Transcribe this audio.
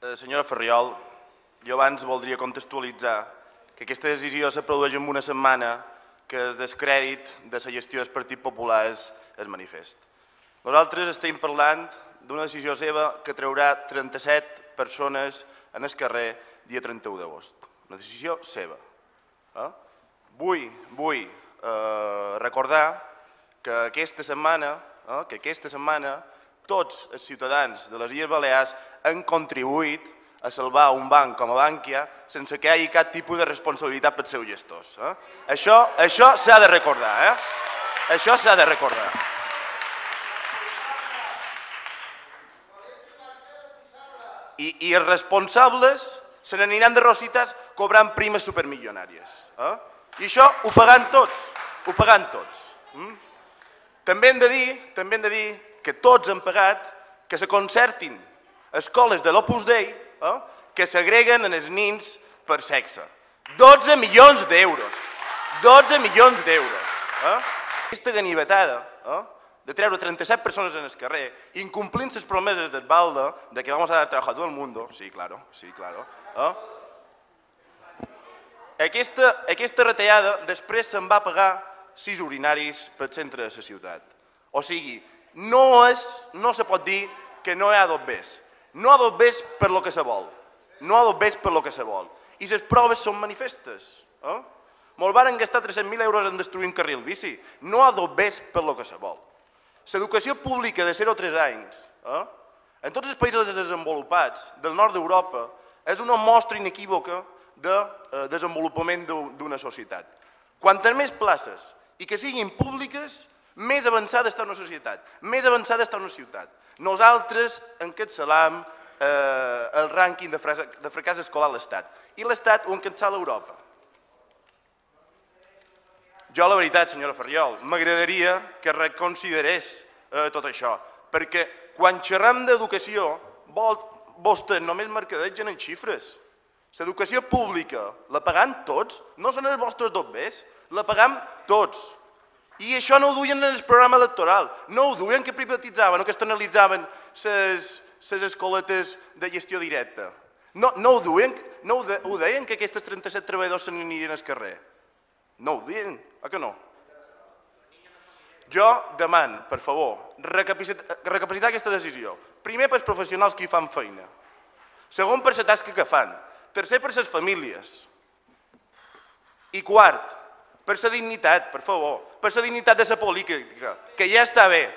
Senyora Farriol, jo abans voldria contextualitzar que aquesta decisió se produeix en una setmana que el descrèdit de la gestió del Partit Popular és manifest. Nosaltres estem parlant d'una decisió seva que traurà 37 persones en el carrer dia 31 d'agost. Una decisió seva. Vull recordar que aquesta setmana tots els ciutadans de les Illes Balears han contribuït a salvar un banc com a Bankia sense que hi hagi cap tipus de responsabilitat pels seus gestors. Això s'ha de recordar. Això s'ha de recordar. I els responsables se n'aniran de rositas cobrant primes supermilionàries. I això ho pagant tots. També hem de dir que tots han pagat que se concertin escoles de l'Opus Dei que segreguen els nins per sexe. 12 milions d'euros. 12 milions d'euros. Aquesta ganivetada de treure 37 persones en el carrer, incomplint les promeses del Balda de que vamos a dar trabajo a todo el mundo, sí, claro. Aquesta retallada després se'n va pagar 6 urinaris pel centre de la ciutat. O sigui, no se pot dir que no hi ha dos bes. No hi ha dos bes per lo que se vol. I les proves són manifestes. Molt varen gastar 300.000 euros en destruir un carril bici. No hi ha dos bes per lo que se vol. L'educació pública de 0 a 3 anys, en tots els països desenvolupats del nord d'Europa, és una mostra inequívoca de desenvolupament d'una societat. Quantes més places i que siguin públiques, més avançada està una societat, més avançada està una ciutat. Nosaltres encapçalam el rànquing de fracàs escolar a l'Estat i l'Estat ho encapçala a Europa. Jo, la veritat, senyora Farriol, m'agradaria que reconsiderés tot això, perquè quan xerram d'educació, vostès només mercadegen en xifres. L'educació pública la pagam tots, no són els vostres dos bes, la pagam tots. I això no ho duien en el programa electoral, no ho duien que privatitzaven o que externalitzaven les escoletes de gestió directa. No ho duien, no ho deien que aquests 37 treballadors se n'anirien al carrer. No ho deien, que no? Jo demano, per favor, recapacitar aquesta decisió. Primer, pels professionals que hi fan feina. Segon, per la tasca que fan. Tercer, per les famílies. I quart, per la dignitat, per favor, per la dignitat de la política, que ja està bé,